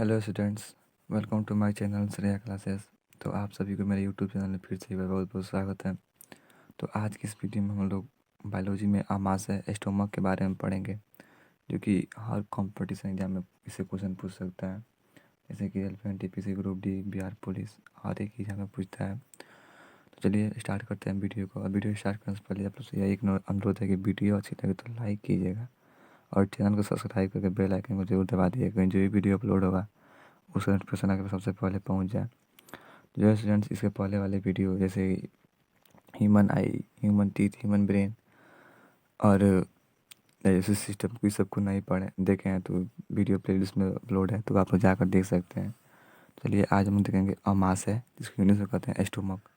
Hello students, welcome to my channel Shreya classes. तो आप सभी को मेरे यूट्यूब चैनल में फिर से एक बार बहुत बहुत स्वागत है। तो आज की इस वीडियो में हम लोग बायोलॉजी में आमाशय स्टोमक के बारे में पढ़ेंगे, जो कि हर कंपटीशन एग्जाम में इससे क्वेश्चन पूछ सकता है। जैसे कि railway NTPC, group D, Bihar police, हर एक एग्जाम में पूछता है। तो चलिए स्टार्ट करते हैं वीडियो को। और वीडियो स्टार्ट करने से पहले आप लोग से यह एक अनुरोध है कि वीडियो अच्छी लगे तो लाइक कीजिएगा और चैनल को सब्सक्राइब करके बेल आइकन को जरूर दबा दीजिएगा, जो भी वीडियो अपलोड होगा उसका नोटिफिकेशन आकर सबसे पहले पहुंच जाए। तो जो स्टूडेंट्स इसके पहले वाले वीडियो जैसे ह्यूमन आई, ह्यूमन टीथ, ह्यूमन ब्रेन और डाइजेस्टिव सिस्टम को सबको नहीं पढ़े देखे हैं तो वीडियो प्लेलिस्ट में अपलोड है, तो आप लोग जाकर देख सकते हैं। चलिए आज हम देखेंगे आमाशय, जिसको इंग्लिश में कहते हैं स्टोमक।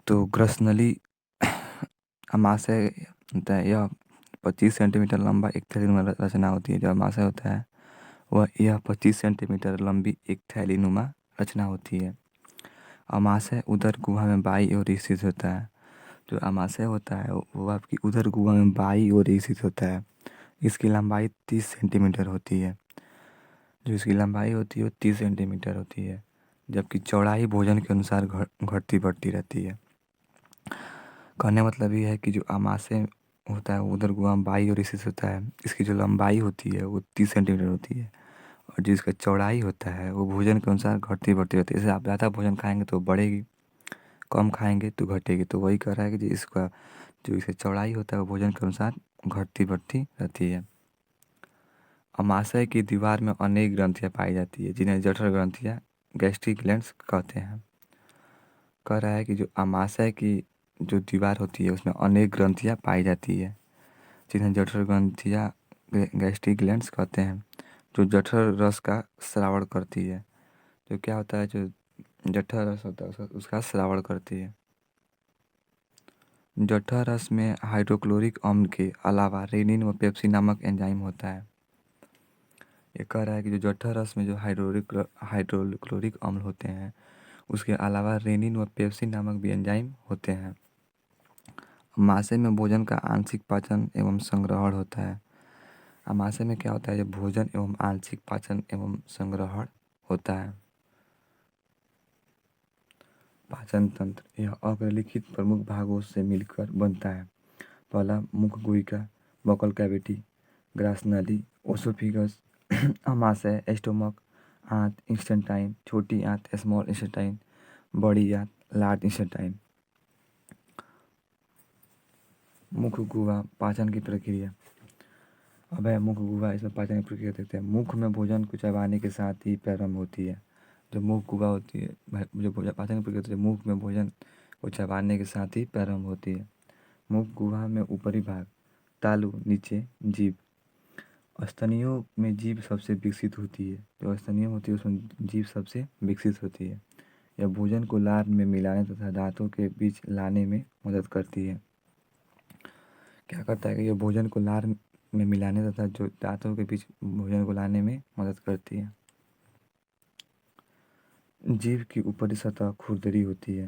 तो ग्रसनली आमाशय होता है, यह 25 सेंटीमीटर लंबा एक थैलीनुमा रचना होती है। जो आमाशय होता है वह यह 25 सेंटीमीटर लंबी एक थैलीनुमा रचना होती है। आमाशय उदर गुहा में बाईं ओर स्थित होता है। जो आमाशय होता है वो आपकी उदर गुहा में बाईं ओर स्थित होता है। इसकी लंबाई 30 सेंटीमीटर होती है। जो इसकी लंबाई होती है वो 30 सेंटीमीटर होती है, जबकि चौड़ाई भोजन के अनुसार घटती बढ़ती रहती है। कहने मतलब ये है कि जो आमाशय होता है वो उदर गुहा में बाईं ओर स्थित होता है। इसकी जो लंबाई होती है वो 30 सेंटीमीटर होती है और जो इसका चौड़ाई होता है वो भोजन के अनुसार घटती बढ़ती रहती है। जैसे आप ज़्यादा भोजन खाएंगे तो बढ़ेगी, कम खाएंगे तो घटेगी। तो वही कह रहा है कि जो इसका जो इसकी चौड़ाई होता है वो भोजन के अनुसार घटती बढ़ती रहती है। अमाशय की दीवार में अनेक ग्रंथियाँ पाई जाती है, जिन्हें जठर ग्रंथियाँ, गैस्ट्रिक ग्लैंड्स कहते हैं। कह रहा है कि जो अमाशय की जो दीवार होती है उसमें अनेक ग्रंथियाँ पाई जाती है, जिन्हें जठर ग्रंथियाँ, गैस्ट्रिक ग्लैंड्स कहते हैं, जो जठर रस का स्रावण करती है। जो क्या होता है, जो जठर रस होता है उसका स्रावण करती है। जठर रस में हाइड्रोक्लोरिक अम्ल के अलावा रेनिन व पेप्सिन नामक एंजाइम होता है। ये कह रहा है कि जो जठर रस में जो हाइड्रोक्लोरिक अम्ल होते हैं उसके अलावा रेनिन व पेप्सिन नामक भी एंजाइम होते हैं। अमाशय में भोजन का आंशिक पाचन एवं संग्रहण होता है। अमाशय में क्या होता है, जब भोजन एवं आंशिक पाचन एवं संग्रहण होता है। पाचन तंत्र यह अग्रलिखित प्रमुख भागों से मिलकर बनता है। पहला मुख गुहिका, बकल कैविटी, ग्रासनली, ओसोफिगस, अमाशय, स्टोमक, आंत, इंस्टेंटाइन, छोटी आंत, स्मॉल इंस्टेंटाइन, बड़ी आंत, लार्ज इंस्टेंटाइन। मुख गुहा, पाचन की प्रक्रिया। अब है मुख गुहा, इसमें पाचन की प्रक्रिया देखते हैं। मुख में भोजन को चबाने के साथ ही प्रारंभ होती है। जो मुख गुहा होती है, जो पाचन की प्रक्रिया होती है, मुख में भोजन को चबाने के साथ ही प्रारंभ होती है। मुख गुहा में ऊपरी भाग, तालू, नीचे जीभ। स्तनियों में जीभ सबसे विकसित होती है। जो स्तनियों होती है उसमें जीभ सबसे विकसित होती है। यह भोजन को लार में मिलाने तथा दांतों के बीच लाने में मदद करती है। क्या करता है कि यह भोजन को लार में मिलाने तथा जो दांतों के बीच भोजन को लाने में मदद करती है। जीभ की ऊपरी सतह खुरदरी होती है।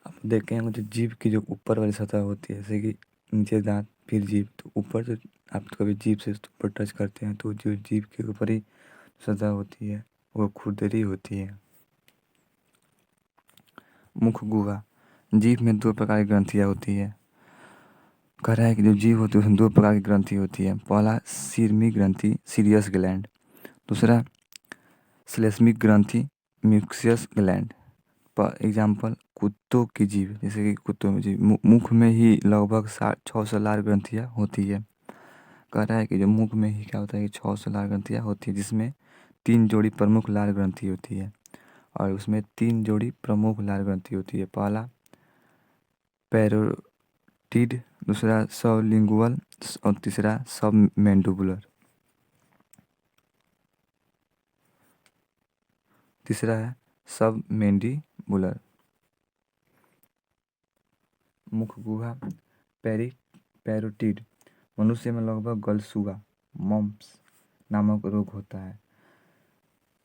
आप देखेंगे जो जीभ की जो ऊपर वाली सतह होती है, जैसे कि नीचे दांत फिर जीभ, तो ऊपर जो आप कभी जीभ से ऊपर टच करते हैं तो जो जीभ की ऊपरी सतह होती है वो खुरदरी होती है। मुख गुहा, जीभ में दो प्रकार की ग्रंथियाँ होती है। कह रहा है कि जो जीभ होती है उसमें दो प्रकार की ग्रंथि होती है। पहला सीरमी ग्रंथि, सीरियस ग्लैंड। दूसरा श्लेष्मिक ग्रंथि, म्यूकस ग्लैंड। फॉर एग्जाम्पल कुत्तों की जीभ, जैसे कि कुत्तों में जीभ मुख में ही लगभग 600 लार ग्रंथियाँ होती है। कह रहा है कि जो मुख में ही क्या होता है कि 600 लार ग्रंथियाँ होती है, जिसमें 3 जोड़ी प्रमुख लार ग्रंथि होती है। और उसमें 3 जोड़ी प्रमुख लार ग्रंथि होती है। पहला पैरोटिड, दूसरा सबलिंगुअल और तीसरा सब मैंडिबुलर। तीसरा है सब मैंडिबुलर। मुख गुहा, पैरोटिड। मनुष्य में लगभग गलसूगा, मम्प्स नामक रोग होता है।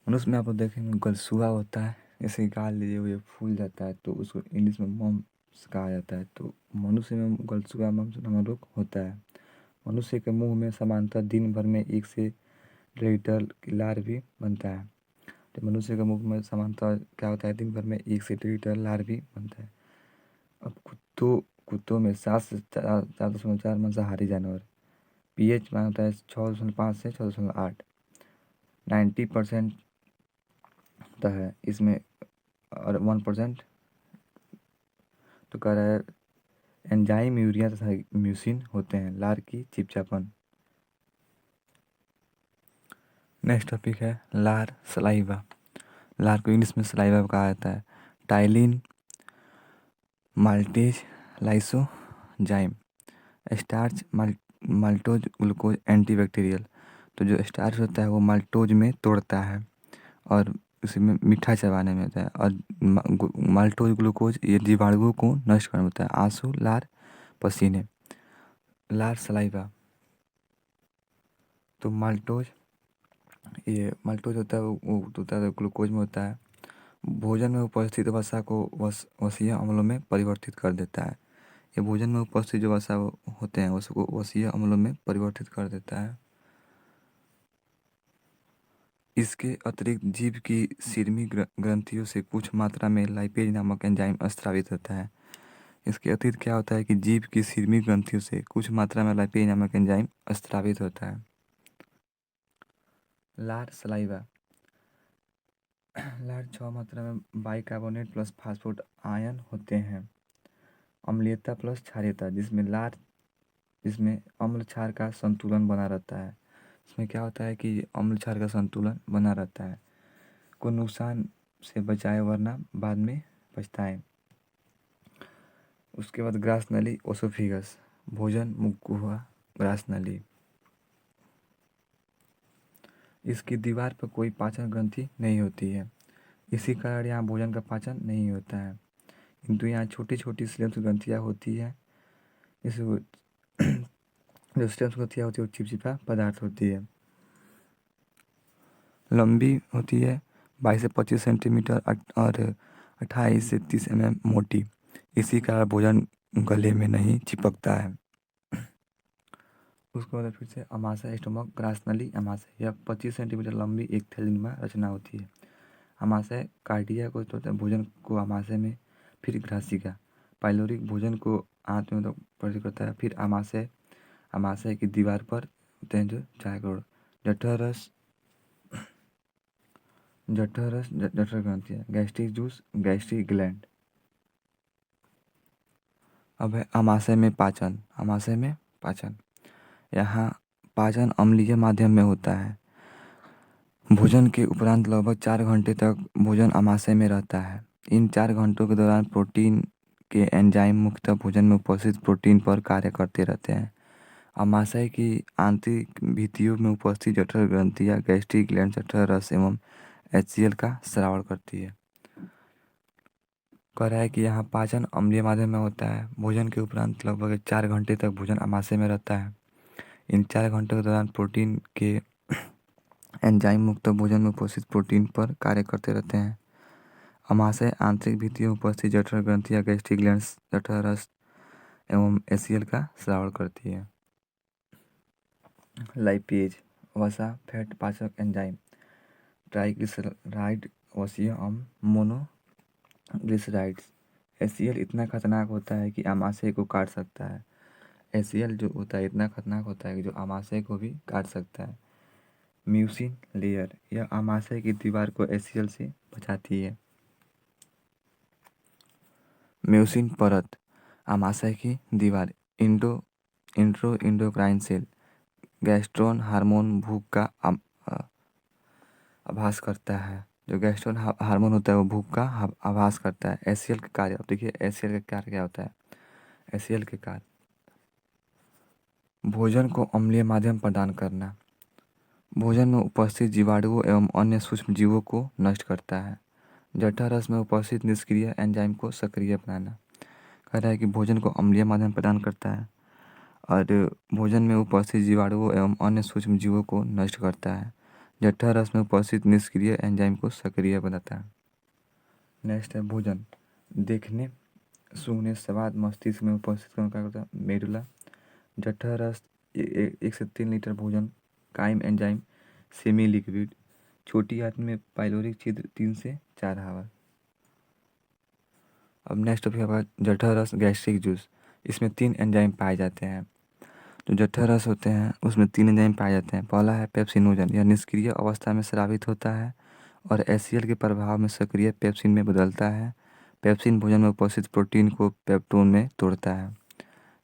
मनुष्य में आप देखेंगे गलसूगा होता है, जैसे गाल लिए हुए फूल जाता है तो उसको इंग्लिश में मम्प्स कहा जाता है। तो मनुष्य में गलसूगा, मम्प्स नामक रोग होता है। मनुष्य के मुंह में सामान्यतः दिन भर में 1 से डिजिटल लार भी बनता है। तो मनुष्य के मुख में सामान्यतः क्या होता है, दिन भर में 1 से 1.5 लीटर लार भी बनता है। अब कुत्तों में 7 से 4.4 मांसाहारी जानवर। पीएच मान होता है 6.5 से 6.8। 90% होता है इसमें, और 1% तो कह रहा है एंजाइम, यूरिया तथा म्यूसिन होते हैं लार की चिपचापन। नेक्स्ट टॉपिक है लार सलाइवा। लार को इंग्लिश में सलाइवा कहा जाता है। Ptyalin, maltase, lysozyme. Starch, maltose, glucose, antibacterial. तो जो स्टार्च होता है वो माल्टोज में तोड़ता है और उसमें मीठा चबाने में होता है, और माल्टोज ग्लूकोज ये जीवाणुओं को नष्ट करने में होता है। आंसू, लार, पसीने। लार सलाइवा। तो माल्टोज होता है वो होता है ग्लूकोज में होता है। भोजन में उपस्थित वसा को वसीय अम्लों में परिवर्तित कर देता है। ये भोजन में उपस्थित जो वसा होते हैं उसको वसीय अम्लों में परिवर्तित कर देता है। इसके अतिरिक्त जीभ की सिरमी ग्रंथियों से कुछ मात्रा में लाइपेज नामक एंजाइम स्रावित होता है। इसके अतिरिक्त क्या होता है कि जीभ की सिरमी ग्रंथियों से कुछ मात्रा में लाइपेज नामक एंजाइम स्रावित होता है। लार सलाइवा। लार 6 मात्रा में बाइकार्बोनेट प्लस फास्फोट आयन होते हैं। अम्लीयता प्लस क्षारीयता, जिसमें अम्ल क्षार का संतुलन बना रहता है। इसमें क्या होता है कि अम्ल क्षार का संतुलन बना रहता है। को नुकसान से बचाए वरना बाद में पछताएं। उसके बाद ग्रास नली, ओसोफिगस, भोजन मुख ग्रास नली। इसकी दीवार पर कोई पाचन ग्रंथि नहीं होती है, इसी कारण यहाँ भोजन का पाचन नहीं होता है। किंतु यहाँ छोटी छोटी स्लेम्स ग्रंथियाँ होती है। इस जो स्लेम्स ग्रंथियाँ होती है वो चिपचिपा पदार्थ होती है। लंबी होती है 22 से 25 सेंटीमीटर और 28 से 30 मोटी। इसी कारण भोजन गले में नहीं चिपकता है। उसके बाद फिर से अमाशय स्टोमक ग्रास नली अमाशय। यह 25 सेंटीमीटर लंबी एक थैलीनुमा रचना होती है। अमाशय कार्डिया को तोड़ता है, भोजन को अमाशय में, फिर ग्रासिका पाइलोरिक भोजन को आंत में प्रवेश करता है। फिर अमाशय की दीवार पर होते हैं जो 4 करोड़ जठर ग्रंथियाँ, गैस्ट्रिक जूस, गैस्ट्रिक ग्लैंड। अब है अमाशय में पाचन। यहाँ पाचन अम्लीय माध्यम में होता है। भोजन के उपरांत लगभग 4 घंटे तक भोजन अमाशय में रहता है। इन 4 घंटों के दौरान प्रोटीन के एंजाइम मुख्यतः भोजन में उपस्थित प्रोटीन पर कार्य करते रहते हैं। अमाशय की आंतरिक भित्तियों में उपस्थित जठर ग्रंथियाँ गैस्ट्रिक ग्लैंड जठर रस एवं HCl का स्राव करती है। कह रहा है कि यहाँ पाचन अम्लीय माध्यम में होता है। भोजन के उपरांत लगभग 4 घंटे तक भोजन अमाशय में रहता है। इन 4 घंटों के दौरान प्रोटीन के एंजाइम मुक्त भोजन में उपस्थित प्रोटीन पर कार्य करते रहते हैं। अमाशय आंतरिक भित्तियों में उपस्थित जठर ग्रंथियाँ गैस्ट्रिक ग्लैंड्स जठर रस एवं HCl का स्राव करती है। लाइपेज वसा फैट पाचक एंजाइम। ट्राइग्लिसराइड वसीय अम्ल, मोनोग्लिसराइड्स। HCl इतना खतरनाक होता है कि अमाशय को काट सकता है। HCl जो होता है इतना खतरनाक होता है कि जो अमाशय को भी काट सकता है। म्यूसिन लेयर, यह अमाशय की दीवार को HCl से बचाती है। म्यूसिन परत, अमाशय की दीवार। इंडोक्राइन सेल, गैस्ट्रोन हार्मोन भूख का आभास करता है। जो गैस्ट्रोन हार्मोन होता है वो भूख का आभास करता है। HCl के कार्य, अब देखिए HCl का कार्य क्या होता है। HCl के कार्य भोजन को अम्लीय माध्यम प्रदान करना, भोजन में उपस्थित जीवाणुओं एवं अन्य सूक्ष्म जीवों को नष्ट करता है। जठर रस में उपस्थित निष्क्रिय एंजाइम को सक्रिय बनाना। कह रहा है कि भोजन को अम्लीय माध्यम प्रदान करता है और भोजन में उपस्थित जीवाणुओं एवं अन्य सूक्ष्म जीवों को नष्ट करता है। जठर रस में उपस्थित निष्क्रिय एंजाइम को सक्रिय बनाता है। नेक्स्ट है भोजन देखने, सूंघने, स्वाद, मस्तिष्क में उपस्थित क्या करता है, मेडुला। जठर रस 1 से 3 लीटर भोजन काइम एंजाइम सेमी लिक्विड। छोटी आंत में पाइलोरिक छिद्र 3 से 4 आवर। अब नेक्स्ट टॉपिक हमारा जठर रस गैस्ट्रिक जूस। इसमें 3 एंजाइम पाए जाते हैं। जो जठर रस होते हैं उसमें 3 एंजाइम पाए जाते हैं। पहला है पेप्सिनोजन, यह निष्क्रिय अवस्था में स्रावित होता है और एसीएल के प्रभाव में सक्रिय पेप्सिन में बदलता है। पेप्सिन भोजन में उपस्थित प्रोटीन को पेप्टोन में तोड़ता है।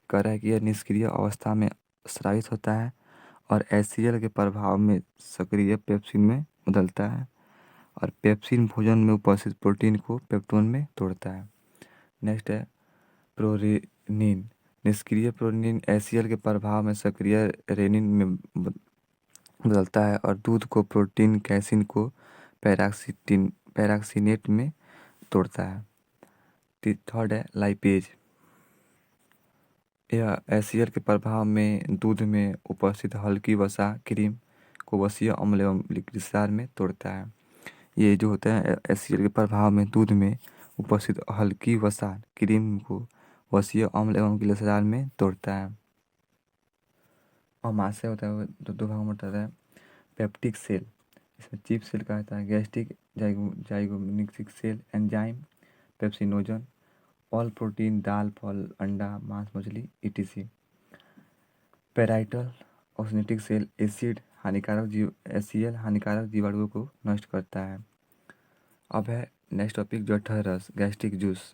कह रहा है कि यह निष्क्रिय अवस्था में स्रावित होता है और एसीएल के प्रभाव में सक्रिय पेप्सिन में बदलता है और पेप्सिन भोजन में उपस्थित प्रोटीन को पेप्टोन में तोड़ता है। नेक्स्ट है प्रोरेनिन। निष्क्रिय प्रोरेनिन एसीएल के प्रभाव में सक्रिय रेनिन में बदलता है और दूध को प्रोटीन कैसिन को पैराक्सिनेट में तोड़ता है। थर्ड है लाइपेज। यह एसीएल के प्रभाव में दूध में उपस्थित हल्की वसा क्रीम को वसीय अम्ल एवं ग्लिसरॉल में तोड़ता है। ये जो होता है एसीएल के प्रभाव में दूध में उपस्थित हल्की वसा क्रीम को वसीय अम्ल एवं ग्लिसरॉल में तोड़ता है। अमाशय होता है वो दो भागों में होता है। पेप्टिक सेल, इसमें चीफ सेल का होता है। Gastric zymogenic cell, enzyme pepsinogen, all protein दाल फल अंडा मांस मछली etc। Parietal oxyntic cell HCl हानिकारक जीवाणुओं को नष्ट करता है। अब है नेक्स्ट टॉपिक जठर रस गैस्ट्रिक जूस।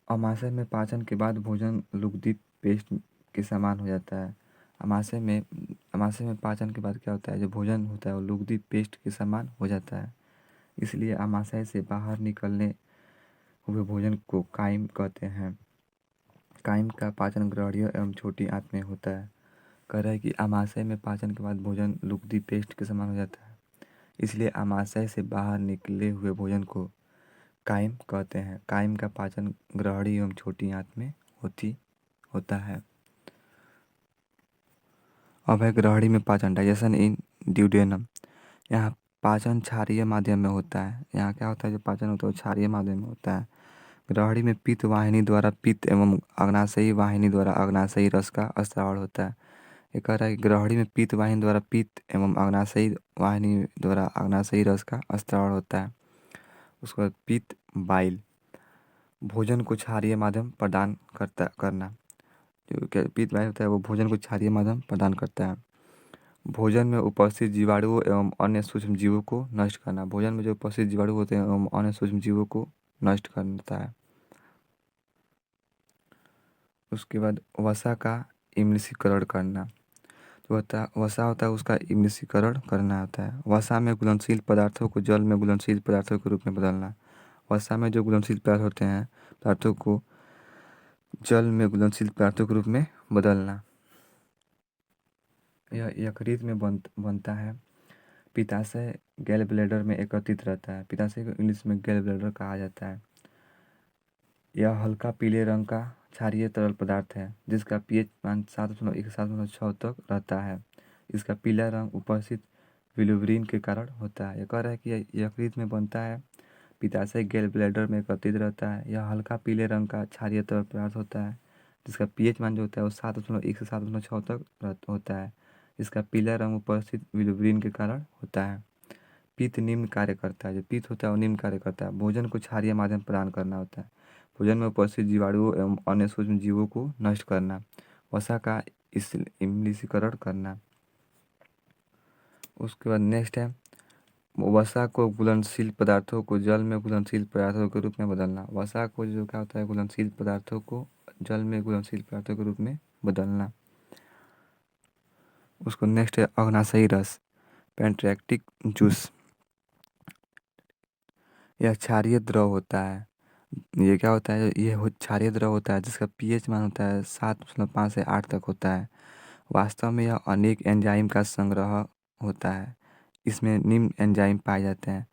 अमाशय में पाचन के बाद भोजन लुगदी पेस्ट के समान हो जाता है। अमाशय में पाचन के बाद क्या होता है, जो भोजन होता है वो लुगदी पेस्ट के समान हो जाता है। इसलिए अमाशय से बाहर निकलने हुए भोजन को काइम कहते हैं। काइम का पाचन ग्रहणीय एवं छोटी आंत में होता है। कह रहा है कि अमाशय में पाचन के बाद भोजन लुगदी पेस्ट के समान हो जाता है, इसलिए अमाशय से बाहर निकले हुए भोजन को काइम कहते हैं। काइम का पाचन ग्रहणीय एवं छोटी आंत में होता है। अब है ग्रहणी में पाचन डाइजेशन इन ड्यूडेनम। यहाँ पाचन क्षारीय माध्यम में होता है। यहाँ क्या होता है, जो पाचन होता है वो क्षारीय माध्यम में होता है। ग्रहणी में पित्त वाहिनी द्वारा पित्त एवं अग्नाशयी वाहिनी द्वारा अग्नाशयी रस का स्राव होता है। ये कह रहा है कि ग्रहणी में पित्त वाहिनी द्वारा पित्त एवं अग्नाशयी वाहिनी द्वारा अग्नाशयी रस का स्राव होता है। उसके बाद पित्त बाइल, भोजन को क्षारीय माध्यम प्रदान करना। जो पित्त बाइल होता है वो भोजन को क्षारीय माध्यम प्रदान करता है। भोजन में उपस्थित जीवाणुओं एवं अन्य सूक्ष्म जीवों को नष्ट करना। भोजन में जो उपस्थित जीवाणु होते हैं एवं अन्य सूक्ष्म जीवों को नष्ट करता है। उसके बाद वसा का इम्लसीकरण करना। जो वसा होता है उसका इम्लसीकरण करना होता है। वसा में घुलनशील पदार्थों को जल में घुलनशील पदार्थों के रूप में बदलना। वसा में जो घुलनशील पदार्थ होते हैं पदार्थों को जल में घुलनशील पदार्थों के रूप में बदलना। यह यकृत में बनता है। पित्ताशय गैल ब्लैडर में एकत्रित रहता है। पित्ताशय को इंग्लिश में गैल ब्लैडर कहा जाता है। यह हल्का पीले रंग का क्षारीय तरल पदार्थ है जिसका पीएच मान 7.1 से 7.6 तक रहता है। इसका पीला रंग उपस्थित बिलिरुबिन के कारण होता है। यह कह रहा है कि यकृत में बनता है। पित्ताशय गैल ब्लैडर में एकत्रित रहता है। यह हल्का पीले रंग का क्षारीय तरल पदार्थ होता है जिसका पीएच मान जो होता है वो 7.1 से 7.6 तक होता है। इसका पीला रंग उपस्थित बिलिरुबिन के कारण होता है। पित्त निम्न कार्य करता है। जो पित्त होता है वो निम्न कार्य करता है। भोजन को क्षारीय माध्यम प्रदान करना होता है। भोजन में उपस्थित जीवाणुओं एवं अन्य सूक्ष्म जीवों को नष्ट करना। वसा का इम्लसीकरण करना। उसके बाद नेक्स्ट है वसा को घुलनशील पदार्थों को जल में घुलनशील पदार्थों के रूप में बदलना। वसा को जो क्या होता है घुलनशील पदार्थों को जल में घुलनशील पदार्थों के रूप में बदलना। उसको नेक्स्ट है अग्नाशयी रस पेंट्रेक्टिक जूस। यह क्षारीय द्रव होता है। ये क्या होता है, ये क्षारीय द्रव होता है जिसका पीएच मान होता है 7.5 से 8 तक होता है। वास्तव में यह अनेक एंजाइम का संग्रह होता है। इसमें निम्न एंजाइम पाए जाते हैं।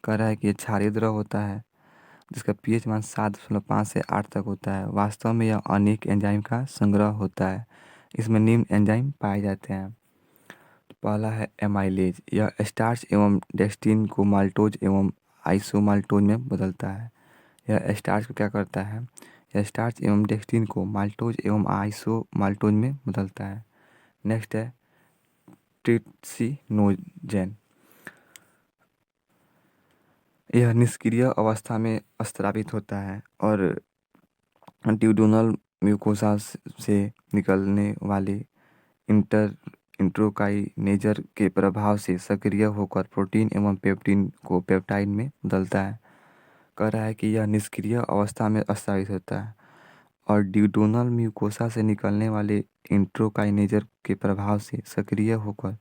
कह रहा है कि ये क्षारीय द्रव होता है जिसका पीएच मान 7.5 से 8 तक होता है। वास्तव में यह अनेक एंजाइम का संग्रह होता है। इसमें निम्न एंजाइम पाए जाते हैं। पहला है एमाइलेज। यह स्टार्च एवं डेक्स्ट्रिन को माल्टोज एवं आइसोमाल्टोज में बदलता है। यह स्टार्च को क्या करता है, यह स्टार्च एवं डेक्स्ट्रिन को माल्टोज एवं आइसोमाल्टोज में बदलता है। नेक्स्ट है ट्रिप्सिनोजेन। यह निष्क्रिय अवस्था में स्रावित होता है और ड्यूडेनल म्यूकोसा से निकलने वाले इंट्रोकाइनेजर के प्रभाव से सक्रिय होकर प्रोटीन एवं पेप्टिन को पेप्टाइड में बदलता है। कह रहा है कि यह निष्क्रिय अवस्था में स्रावित होता है और ड्यूडेनल म्यूकोसा से निकलने वाले इंट्रोकाइनेजर के प्रभाव से सक्रिय होकर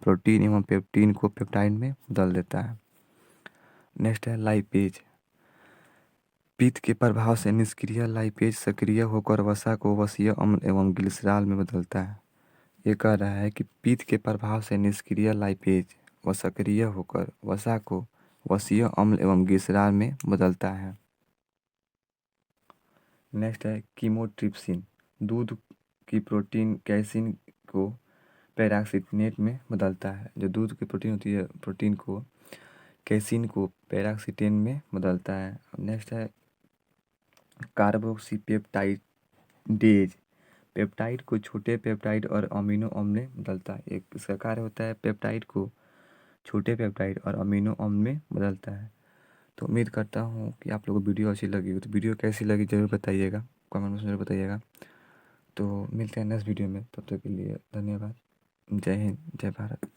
प्रोटीन एवं पेप्टिन को पेप्टाइड में बदल देता है। नेक्स्ट है लाइपेज। पित्त के प्रभाव से निष्क्रिय लाइपेज सक्रिय होकर वसा को वसीय अम्ल एवं ग्लिसरॉल में बदलता है। ये कह रहा है कि पित्त के प्रभाव से निष्क्रिय लाइपेज व सक्रिय होकर वसा को वसीय अम्ल एवं ग्लिसरॉल में बदलता है। नेक्स्ट है कीमोट्रिप्सिन। दूध की प्रोटीन कैसीन को पैराक्सीनेट में बदलता है। जो दूध की प्रोटीन होती है, प्रोटीन को कैसीन को पैराक्सीटेन में बदलता है। नेक्स्ट है कार्बोक्सीपेप्टाइडेज। पेप्टाइड को छोटे पेप्टाइड और अमीनो अम्ल में बदलता है। एक इसका कार्य होता है पेप्टाइड को छोटे पेप्टाइड और अमीनो अम्ल में बदलता है। तो उम्मीद करता हूँ कि आप लोगों को वीडियो अच्छी लगी हो। तो वीडियो कैसी लगी ज़रूर बताइएगा, कमेंट में ज़रूर बताइएगा। तो मिलते हैं नेक्स्ट वीडियो में, तब तक के लिए धन्यवाद। जय हिंद, जय भारत।